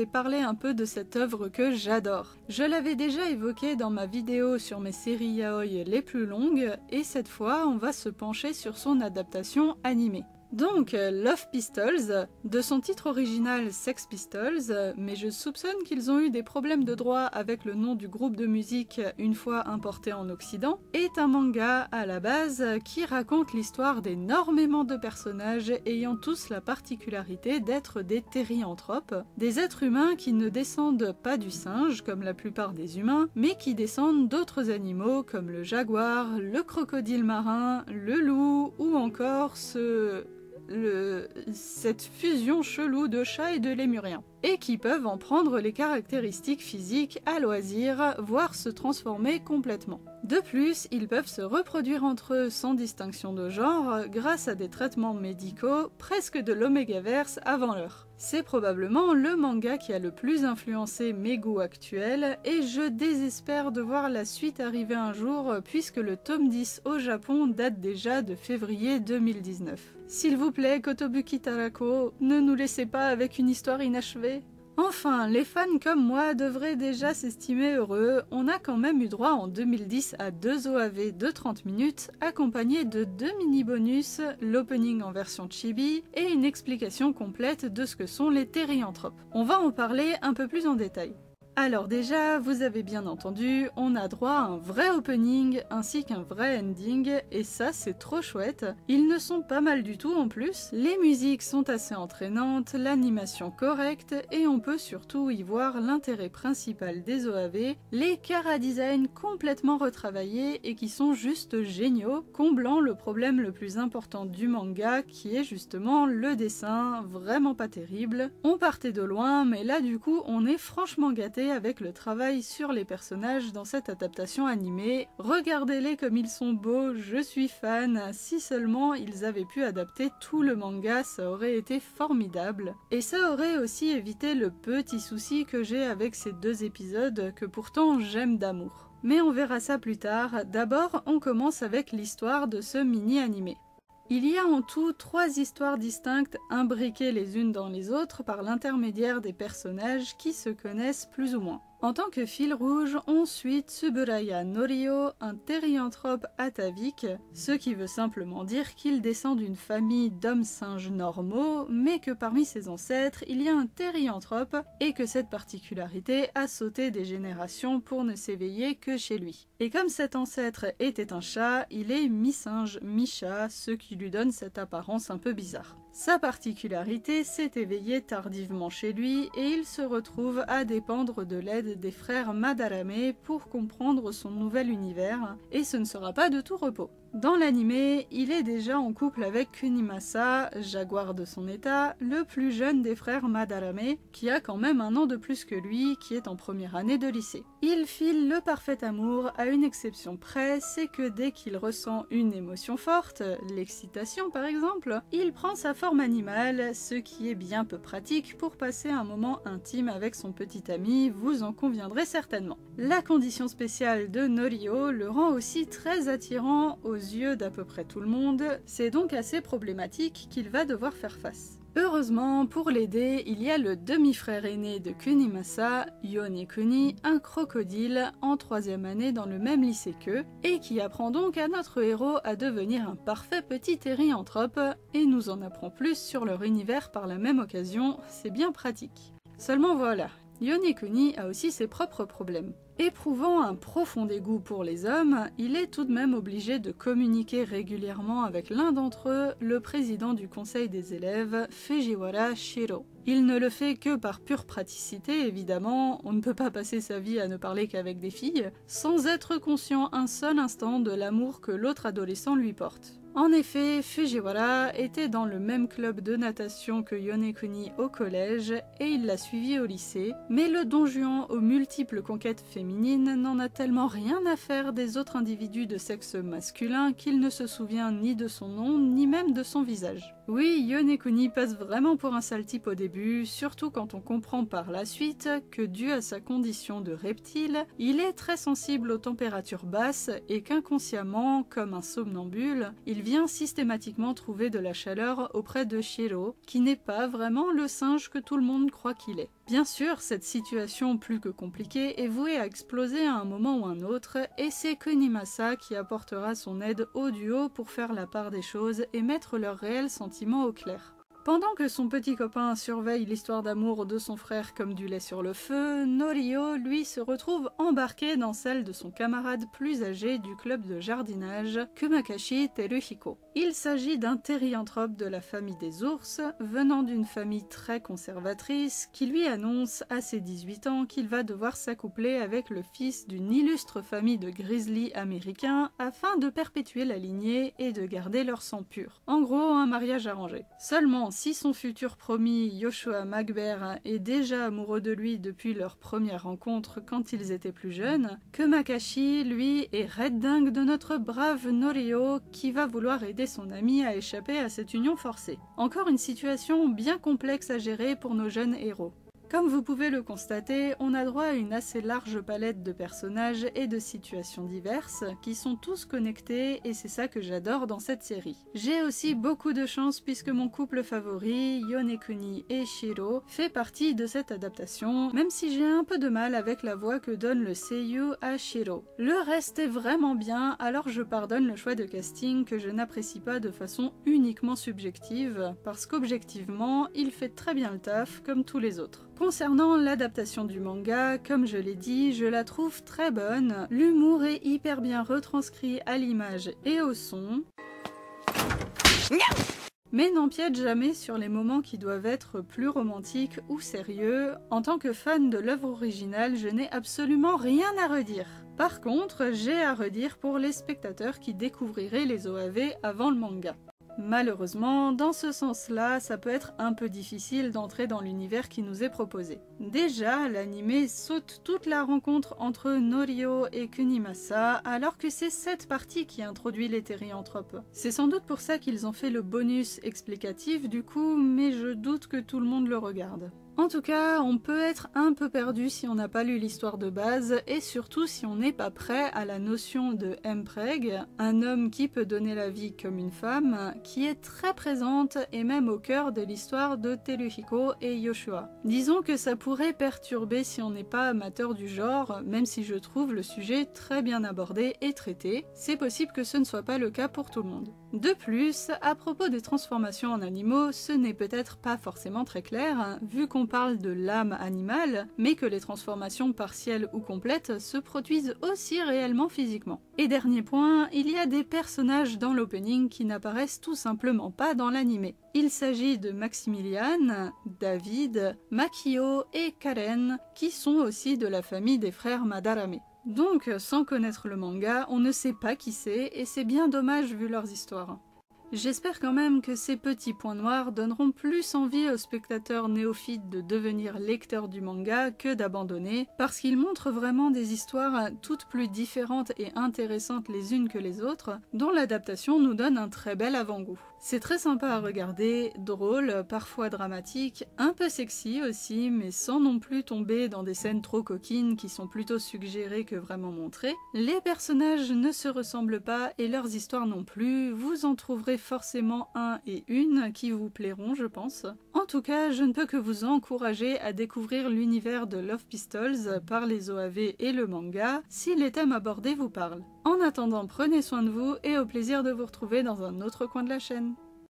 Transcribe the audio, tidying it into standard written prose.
vais parler un peu de cette œuvre que j'adore. Je l'avais déjà évoquée dans ma vidéo sur mes séries yaoi les plus longues, et cette fois on va se pencher sur son adaptation animée. Donc, Love Pistols, de son titre original Sex Pistols, mais je soupçonne qu'ils ont eu des problèmes de droit avec le nom du groupe de musique une fois importé en Occident, est un manga à la base qui raconte l'histoire d'énormément de personnages ayant tous la particularité d'être des thérianthropes, des êtres humains qui ne descendent pas du singe comme la plupart des humains, mais qui descendent d'autres animaux comme le jaguar, le crocodile marin, le loup ou encore cette fusion chelou de chat et de lémurien, et qui peuvent en prendre les caractéristiques physiques à loisir, voire se transformer complètement. De plus, ils peuvent se reproduire entre eux sans distinction de genre grâce à des traitements médicaux, presque de l'omégaverse avant l'heure. C'est probablement le manga qui a le plus influencé mes goûts actuels, et je désespère de voir la suite arriver un jour puisque le tome 10 au Japon date déjà de février 2019. S'il vous plaît, Kotobuki Tarako, ne nous laissez pas avec une histoire inachevée. Enfin, les fans comme moi devraient déjà s'estimer heureux, on a quand même eu droit en 2010 à 2 OAV de 30 minutes, accompagnés de 2 mini-bonus, l'opening en version chibi, et une explication complète de ce que sont les thérianthropes. On va en parler un peu plus en détail. Alors déjà, vous avez bien entendu, on a droit à un vrai opening ainsi qu'un vrai ending, et ça c'est trop chouette. Ils ne sont pas mal du tout en plus, les musiques sont assez entraînantes, l'animation correcte, et on peut surtout y voir l'intérêt principal des OAV, les chara-design complètement retravaillés et qui sont juste géniaux, comblant le problème le plus important du manga qui est justement le dessin, vraiment pas terrible. On partait de loin, mais là du coup on est franchement gâté avec le travail sur les personnages dans cette adaptation animée. Regardez-les comme ils sont beaux, je suis fan. Si seulement ils avaient pu adapter tout le manga, ça aurait été formidable. Et ça aurait aussi évité le petit souci que j'ai avec ces 2 épisodes que pourtant j'aime d'amour. Mais on verra ça plus tard. D'abord, on commence avec l'histoire de ce mini-animé. Il y a en tout 3 histoires distinctes imbriquées les unes dans les autres par l'intermédiaire des personnages qui se connaissent plus ou moins. En tant que fil rouge, on suit Tsuburaya Norio, un thérianthrope atavique, ce qui veut simplement dire qu'il descend d'une famille d'hommes-singes normaux, mais que parmi ses ancêtres, il y a un thérianthrope et que cette particularité a sauté des générations pour ne s'éveiller que chez lui. Et comme cet ancêtre était un chat, il est mi-singe, mi-chat, ce qui lui donne cette apparence un peu bizarre. Sa particularité s'est éveillée tardivement chez lui et il se retrouve à dépendre de l'aide des frères Madarame pour comprendre son nouvel univers, et ce ne sera pas de tout repos. Dans l'anime, il est déjà en couple avec Kunimasa, jaguar de son état, le plus jeune des frères Madarame, qui a quand même 1 an de plus que lui, qui est en première année de lycée. Il file le parfait amour à une exception près, c'est que dès qu'il ressent une émotion forte, l'excitation par exemple, il prend sa forme animale, ce qui est bien peu pratique pour passer un moment intime avec son petit ami, vous en conviendrez certainement. La condition spéciale de Norio le rend aussi très attirant aux yeux d'à peu près tout le monde, c'est donc assez problématique qu'il va devoir faire face. Heureusement, pour l'aider, il y a le demi-frère aîné de Kunimasa, Yonekuni, un crocodile en 3e année dans le même lycée qu'eux, et qui apprend donc à notre héros à devenir un parfait petit thérianthrope, et nous en apprend plus sur leur univers par la même occasion, c'est bien pratique. Seulement voilà, Yonekuni a aussi ses propres problèmes. Éprouvant un profond dégoût pour les hommes, il est tout de même obligé de communiquer régulièrement avec l'un d'entre eux, le président du conseil des élèves, Fujiwara Shiro. Il ne le fait que par pure praticité, évidemment, on ne peut pas passer sa vie à ne parler qu'avec des filles, sans être conscient un seul instant de l'amour que l'autre adolescent lui porte. En effet, Fujiwara était dans le même club de natation que Yonekuni au collège et il l'a suivi au lycée, mais le Don Juan aux multiples conquêtes féminines n'en a tellement rien à faire des autres individus de sexe masculin qu'il ne se souvient ni de son nom ni même de son visage. Oui, Yonekuni passe vraiment pour un sale type au début, surtout quand on comprend par la suite que dû à sa condition de reptile, il est très sensible aux températures basses et qu'inconsciemment, comme un somnambule, il vient systématiquement trouver de la chaleur auprès de Shiro, qui n'est pas vraiment le singe que tout le monde croit qu'il est. Bien sûr, cette situation plus que compliquée est vouée à exploser à un moment ou un autre, et c'est Kunimasa qui apportera son aide au duo pour faire la part des choses et mettre leurs réels sentiments au clair. Pendant que son petit copain surveille l'histoire d'amour de son frère comme du lait sur le feu, Norio, lui, se retrouve embarqué dans celle de son camarade plus âgé du club de jardinage, Kumakashi Teruhiko. Il s'agit d'un thérianthrope de la famille des ours, venant d'une famille très conservatrice, qui lui annonce à ses 18 ans qu'il va devoir s'accoupler avec le fils d'une illustre famille de grizzlies américains afin de perpétuer la lignée et de garder leur sang pur. En gros, un mariage arrangé. Seulement, si son futur promis Yoshua Magber est déjà amoureux de lui depuis leur première rencontre quand ils étaient plus jeunes, Kumakashi, lui, est red dingue de notre brave Norio qui va vouloir aider son ami à échapper à cette union forcée. Encore une situation bien complexe à gérer pour nos jeunes héros. Comme vous pouvez le constater, on a droit à une assez large palette de personnages et de situations diverses qui sont tous connectés et c'est ça que j'adore dans cette série. J'ai aussi beaucoup de chance puisque mon couple favori, Yonekuni et Shiro, fait partie de cette adaptation, même si j'ai un peu de mal avec la voix que donne le seiyuu à Shiro. Le reste est vraiment bien, alors je pardonne le choix de casting que je n'apprécie pas de façon uniquement subjective, parce qu'objectivement, il fait très bien le taf comme tous les autres. Concernant l'adaptation du manga, comme je l'ai dit, je la trouve très bonne. L'humour est hyper bien retranscrit à l'image et au son, mais n'empiète jamais sur les moments qui doivent être plus romantiques ou sérieux. En tant que fan de l'œuvre originale, je n'ai absolument rien à redire. Par contre, j'ai à redire pour les spectateurs qui découvriraient les OAV avant le manga. Malheureusement, dans ce sens-là, ça peut être un peu difficile d'entrer dans l'univers qui nous est proposé. Déjà, l'anime saute toute la rencontre entre Norio et Kunimasa, alors que c'est cette partie qui introduit les thérianthropes. C'est sans doute pour ça qu'ils ont fait le bonus explicatif du coup, mais je doute que tout le monde le regarde. En tout cas, on peut être un peu perdu si on n'a pas lu l'histoire de base, et surtout si on n'est pas prêt à la notion de Mpreg, un homme qui peut donner la vie comme une femme, qui est très présente et même au cœur de l'histoire de Teruhiko et Yoshua. Disons que ça pourrait perturber si on n'est pas amateur du genre, même si je trouve le sujet très bien abordé et traité, c'est possible que ce ne soit pas le cas pour tout le monde. De plus, à propos des transformations en animaux, ce n'est peut-être pas forcément très clair, vu qu'on parle de l'âme animale, mais que les transformations partielles ou complètes se produisent aussi réellement physiquement. Et dernier point, il y a des personnages dans l'opening qui n'apparaissent tout simplement pas dans l'anime. Il s'agit de Maximilian, David, Makio et Karen, qui sont aussi de la famille des frères Madarame. Donc, sans connaître le manga, on ne sait pas qui c'est, et c'est bien dommage vu leurs histoires. J'espère quand même que ces petits points noirs donneront plus envie aux spectateurs néophytes de devenir lecteurs du manga que d'abandonner, parce qu'ils montrent vraiment des histoires toutes plus différentes et intéressantes les unes que les autres, dont l'adaptation nous donne un très bel avant-goût. C'est très sympa à regarder, drôle, parfois dramatique, un peu sexy aussi, mais sans non plus tomber dans des scènes trop coquines qui sont plutôt suggérées que vraiment montrées. Les personnages ne se ressemblent pas et leurs histoires non plus, vous en trouverez forcément un et une qui vous plairont, je pense. En tout cas, je ne peux que vous encourager à découvrir l'univers de Love Pistols par les OAV et le manga, si les thèmes abordés vous parlent. En attendant, prenez soin de vous et au plaisir de vous retrouver dans un autre coin de la chaîne.